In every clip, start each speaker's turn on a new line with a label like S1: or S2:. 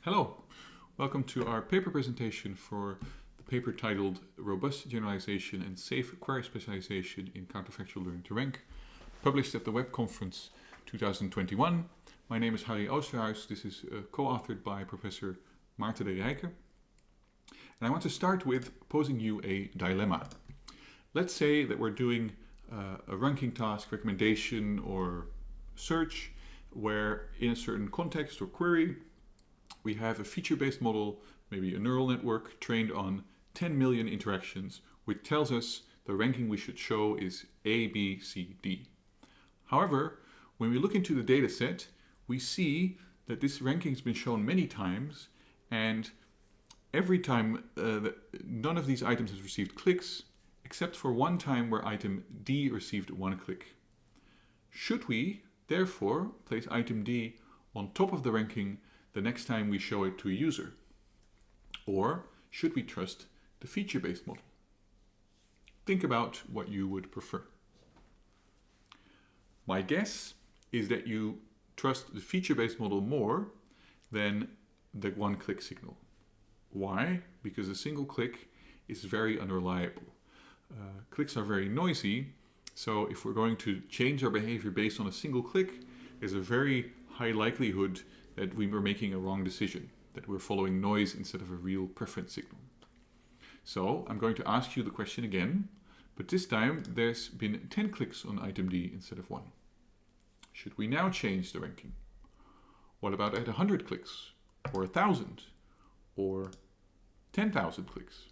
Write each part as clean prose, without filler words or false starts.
S1: Hello, welcome to our paper presentation for the paper titled Robust Generalization and Safe Query-Specialization in Counterfactual Learning to Rank, published at the Web Conference 2021. My name is Harrie Oosterhuis. This is co-authored by Professor Maarten Rijke. And I want to start with posing you a dilemma. Let's say that we're doing a ranking task, recommendation, or search where in a certain context or query, we have a feature-based model, maybe a neural network trained on 10 million interactions, which tells us the ranking we should show is A, B, C, D. However, when we look into the data set, we see that this ranking has been shown many times, and every time none of these items has received clicks, except for one time where item D received one click. Should we, therefore, place item D on top of the ranking the next time we show it to a user? Or should we trust the feature-based model? Think about what you would prefer. My guess is that you trust the feature-based model more than the one-click signal. Why? Because a single click is very unreliable. Clicks are very noisy, so if we're going to change our behavior based on a single click, there's a very high likelihood that we were making a wrong decision, that we're following noise instead of a real preference signal. So I'm going to ask you the question again, but this time there's been 10 clicks on item D instead of 1. Should we now change the ranking? What about at 100 clicks, or 1,000, or 10,000 clicks?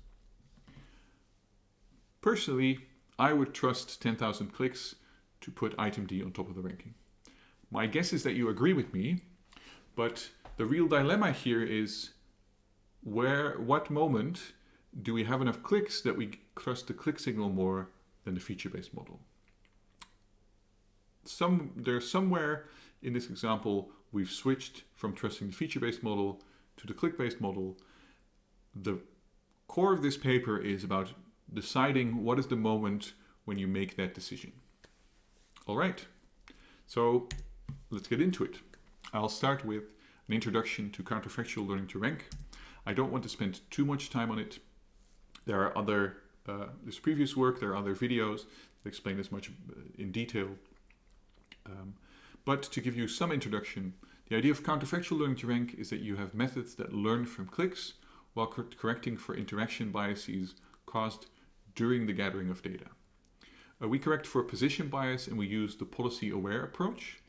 S1: Personally, I would trust 10,000 clicks to put item D on top of the ranking. My guess is that you agree with me, but the real dilemma here is what moment do we have enough clicks that we trust the click signal more than the feature-based model? There's somewhere in this example we've switched from trusting the feature-based model to the click-based model. The core of this paper is about deciding what is the moment when you make that decision. All right, so let's get into it. I'll start with an introduction to counterfactual learning to rank. I don't want to spend too much time on it. There are there's previous work, there are other videos that explain this much in detail. But to give you some introduction, the idea of counterfactual learning to rank is that you have methods that learn from clicks while correcting for interaction biases caused during the gathering of data. We correct for position bias and we use the policy-aware approach.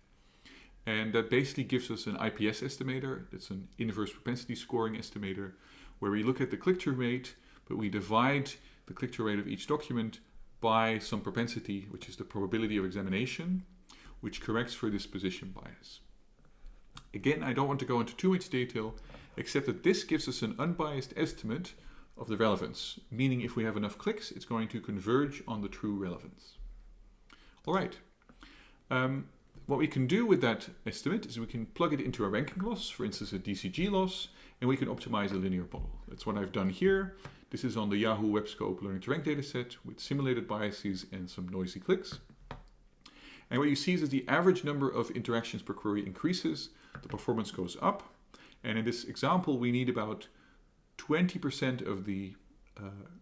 S1: And that basically gives us an IPS estimator. It's an inverse propensity scoring estimator where we look at the click-through rate, but we divide the click-through rate of each document by some propensity, which is the probability of examination, which corrects for this position bias. Again, I don't want to go into too much detail, except that this gives us an unbiased estimate of the relevance, meaning if we have enough clicks, it's going to converge on the true relevance. All right. What we can do with that estimate is we can plug it into a ranking loss, for instance a DCG loss, and we can optimize a linear model. That's what I've done here. This is on the Yahoo WebScope Learning to Rank dataset with simulated biases and some noisy clicks. And what you see is that the average number of interactions per query increases, the performance goes up, and in this example we need about 20% of the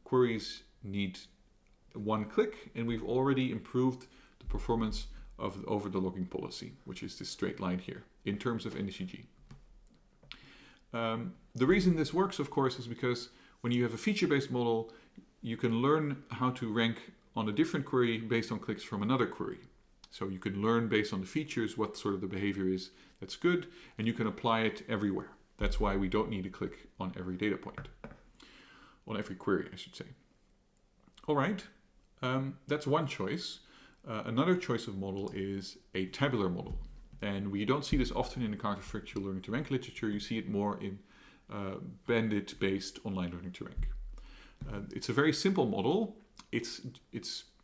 S1: queries need one click, and we've already improved the performance over the logging policy, which is this straight line here, in terms of NDCG. The reason this works, of course, is because when you have a feature-based model, you can learn how to rank on a different query based on clicks from another query. So you can learn based on the features what sort of the behavior is that's good, and you can apply it everywhere. That's why we don't need a click on every data point, on every query, I should say. All right, that's one choice. Another choice of model is a tabular model. And we don't see this often in the counterfactual learning to rank literature. You see it more in bandit-based online learning to rank. It's a very simple model. It's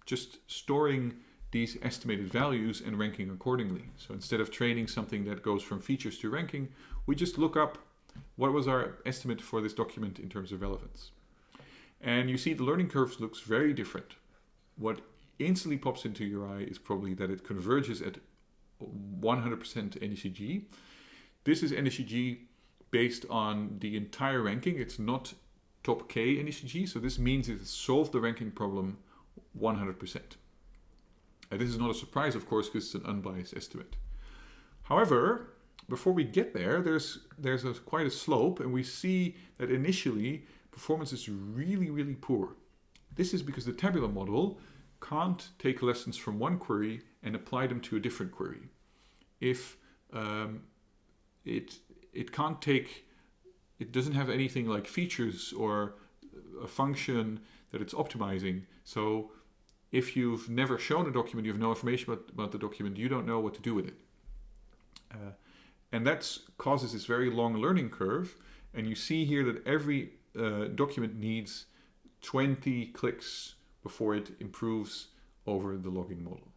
S1: just storing these estimated values and ranking accordingly. So instead of training something that goes from features to ranking, we just look up what was our estimate for this document in terms of relevance. And you see the learning curves looks very different. What instantly pops into your eye is probably that it converges at 100% NDCG. This is NDCG based on the entire ranking. It's not top K in ECG, so this means it solved the ranking problem 100%. This is not a surprise, of course, because it's an unbiased estimate. However, before we get there, there's quite a slope, and we see that initially performance is really, really poor. This is because the tabular model can't take lessons from one query and apply them to a different query. If it can't take, it doesn't have anything like features or a function that it's optimizing. So if you've never shown a document, you have no information about the document, you don't know what to do with it. And that causes this very long learning curve. And you see here that every document needs 20 clicks before it improves over the logging model.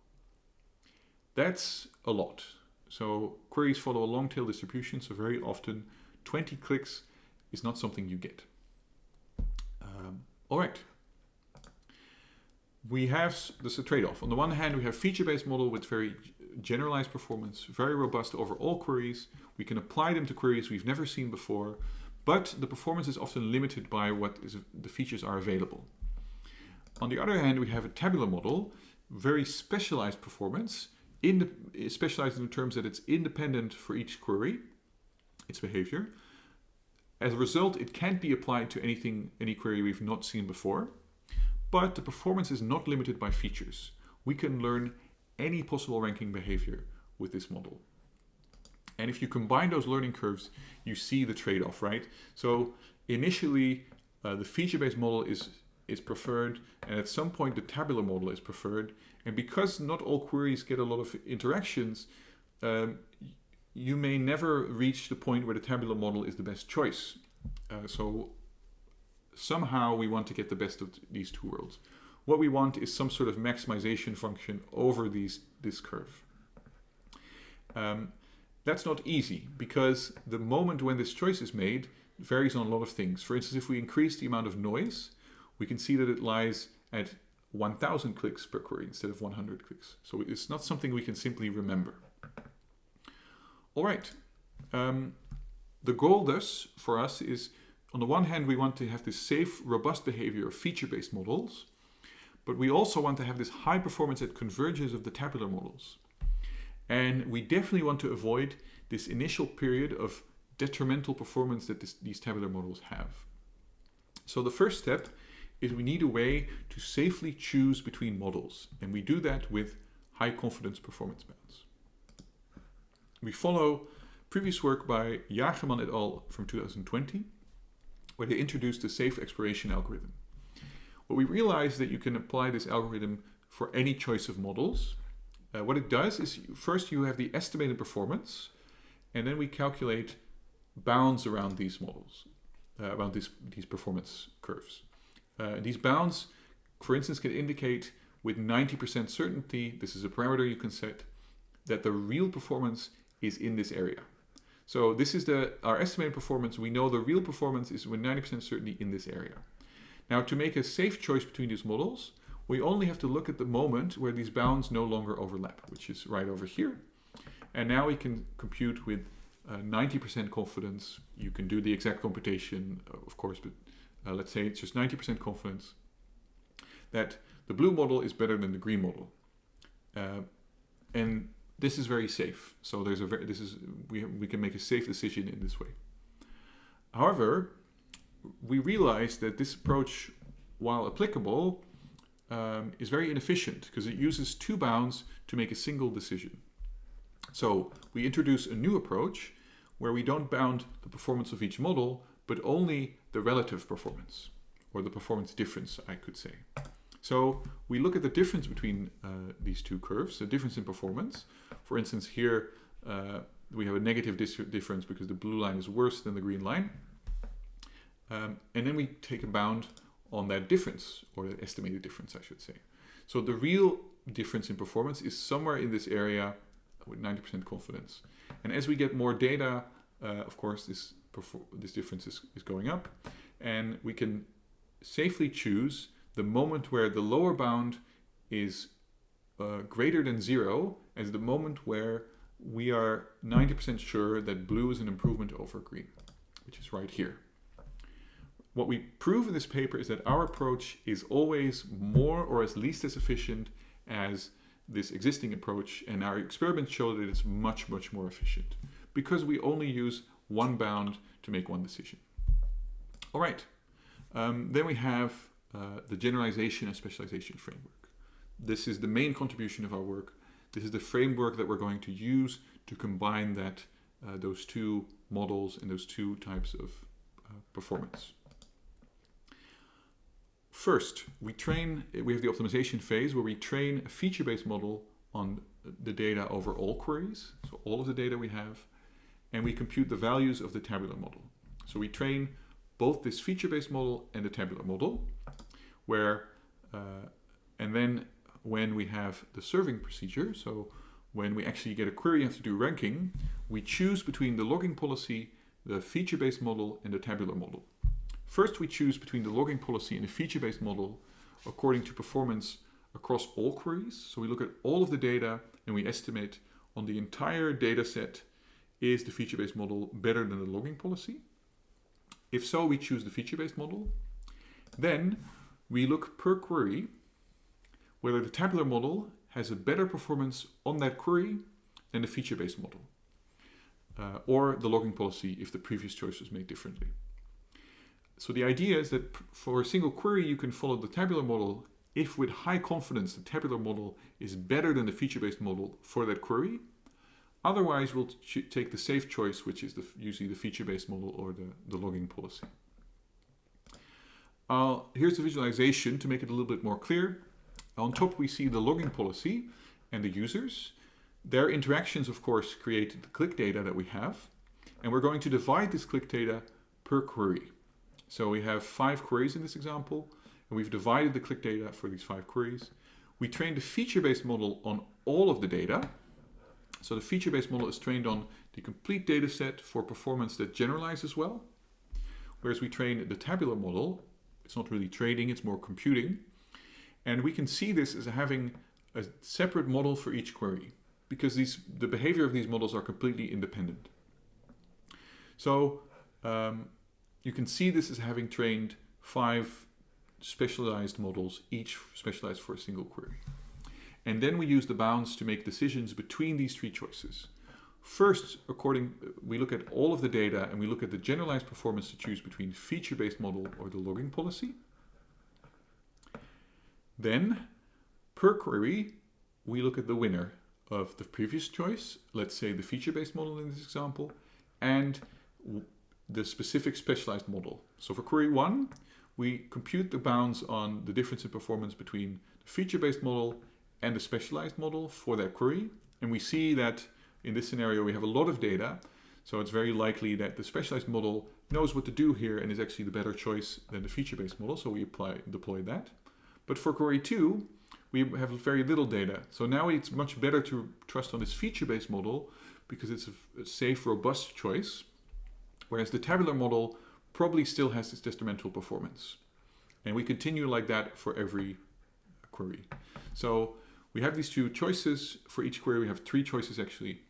S1: That's a lot. So queries follow a long tail distribution, so very often 20 clicks is not something you get. All right. We have this a trade-off. On the one hand, we have feature-based model with very generalized performance, very robust over all queries. We can apply them to queries we've never seen before, but the performance is often limited by what the features are available. On the other hand, we have a tabular model, very specialized performance, specialized in the terms that it's independent for each query, its behavior. As a result, it can't be applied to any query we've not seen before, but the performance is not limited by features. We can learn any possible ranking behavior with this model. And if you combine those learning curves, you see the trade-off, right? So initially, the feature-based model is preferred, and at some point the tabular model is preferred. And because not all queries get a lot of interactions, you may never reach the point where the tabular model is the best choice. So somehow we want to get the best of these two worlds. What we want is some sort of maximization function over this curve. That's not easy, because the moment when this choice is made varies on a lot of things. For instance, if we increase the amount of noise, we can see that it lies at 1,000 clicks per query instead of 100 clicks. So it's not something we can simply remember. All right. The goal thus for us is, on the one hand, we want to have this safe, robust behavior of feature-based models, but we also want to have this high performance that converges of the tabular models. And we definitely want to avoid this initial period of detrimental performance that these tabular models have. So the first step is we need a way to safely choose between models, and we do that with high confidence performance bands. We follow previous work by Jagerman et al. From 2020, where they introduced the safe exploration algorithm. What we realized that you can apply this algorithm for any choice of models. What it does is, first you have the estimated performance, and then we calculate bounds around these models, around these performance curves. These bounds, for instance, can indicate with 90% certainty, this is a parameter you can set, that the real performance is in this area. So this is our estimated performance. We know the real performance is with 90% certainty in this area. Now, to make a safe choice between these models, we only have to look at the moment where these bounds no longer overlap, which is right over here. And now we can compute with 90% confidence. You can do the exact computation, of course, but let's say it's just 90% confidence that the blue model is better than the green model. And this is very safe. So we can make a safe decision in this way. However, we realize that this approach, while applicable, is very inefficient because it uses two bounds to make a single decision. So we introduce a new approach where we don't bound the performance of each model, but only the relative performance, or the performance difference, I could say. So we look at the difference between these two curves, the difference in performance. For instance, here we have a negative difference because the blue line is worse than the green line. And then we take a bound on that difference, or that estimated difference, I should say. So the real difference in performance is somewhere in this area with 90% confidence. And as we get more data, of course, this difference is going up. And we can safely choose the moment where the lower bound is greater than 0 as the moment where we are 90% sure that blue is an improvement over green. which is right here. What we prove in this paper is that our approach is always more or at least as efficient as this existing approach, and our experiments show that it's much, much more efficient because we only use one bound to make one decision. All right, then we have the generalization and specialization framework. This is the main contribution of our work. This is the framework that we're going to use to combine that, those two models and those two types of performance. First, we have the optimization phase where we train a feature-based model on the data over all queries, so all of the data we have, and we compute the values of the tabular model. So we train both this feature-based model and the tabular model, where, and then when we have the serving procedure, so when we actually get a query and have to do ranking, we choose between the logging policy, the feature-based model, and the tabular model. First, we choose between the logging policy and the feature-based model according to performance across all queries. So we look at all of the data and we estimate on the entire data set, is the feature-based model better than the logging policy? If so, we choose the feature-based model. Then we look per query whether the tabular model has a better performance on that query than the feature-based model, or the logging policy if the previous choice was made differently. So the idea is that for a single query, you can follow the tabular model if with high confidence the tabular model is better than the feature-based model for that query. Otherwise, we'll take the safe choice, which is usually the feature-based model or the logging policy. Here's the visualization to make it a little bit more clear. On top, we see the logging policy and the users. Their interactions, of course, create the click data that we have. And we're going to divide this click data per query. So we have 5 queries in this example, and we've divided the click data for these 5 queries. We trained a feature-based model on all of the data. So the feature-based model is trained on the complete data set for performance that generalizes well. Whereas we train the tabular model, it's not really training, it's more computing. And we can see this as having a separate model for each query because the behavior of these models are completely independent. So you can see this as having trained 5 specialized models, each specialized for a single query. And then we use the bounds to make decisions between these 3 choices. First, we look at all of the data and we look at the generalized performance to choose between feature-based model or the logging policy. Then, per query, we look at the winner of the previous choice, let's say the feature-based model in this example, and the specific specialized model. So for query 1, we compute the bounds on the difference in performance between the feature-based model and the specialized model for that query. And we see that in this scenario we have a lot of data, so it's very likely that the specialized model knows what to do here and is actually the better choice than the feature-based model, so we deploy that. But for query 2, we have very little data. So now it's much better to trust on this feature-based model because it's a safe, robust choice. Whereas the tabular model probably still has its detrimental performance. And we continue like that for every query. So we have these 2 choices. For each query, we have 3 choices actually.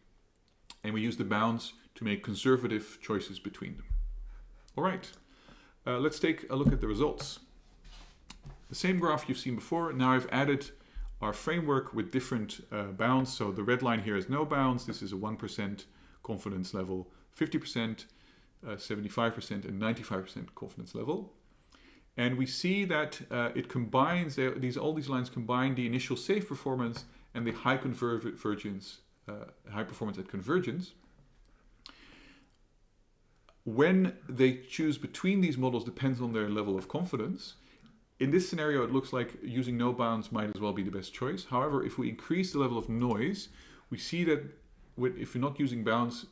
S1: And we use the bounds to make conservative choices between them. All right, let's take a look at the results. The same graph you've seen before. Now I've added our framework with different bounds. So the red line here is no bounds. This is a 1% confidence level, 50%, 75% and 95% confidence level. And we see that it combines, all these lines combine the initial safe performance and the high convergence, high performance at convergence. When they choose between these models depends on their level of confidence. In this scenario, it looks like using no bounds might as well be the best choice. However, if we increase the level of noise, we see that if you're not using bounds,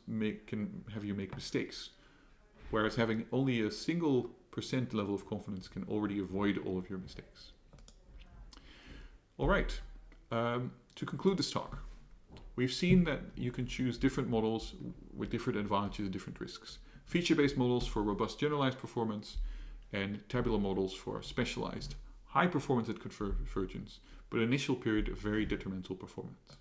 S1: can have you make mistakes. Whereas having only a single % level of confidence can already avoid all of your mistakes. All right, to conclude this talk, we've seen that you can choose different models with different advantages and different risks. Feature-based models for robust generalized performance and tabular models for specialized high performance at convergence, but initial period of very detrimental performance.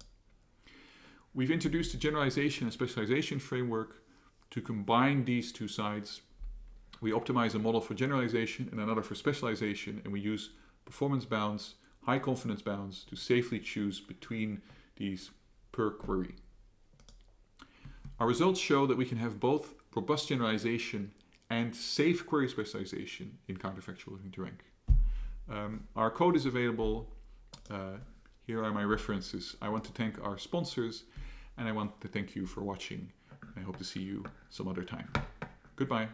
S1: We've introduced a generalization and specialization framework to combine these 2 sides We optimize a model for generalization and another for specialization, and we use performance bounds, high confidence bounds, to safely choose between these per query. Our results show that we can have both robust generalization and safe query specialization in counterfactual learning to rank. Our code is available. Here are my references. I want to thank our sponsors, and I want to thank you for watching. I hope to see you some other time. Goodbye.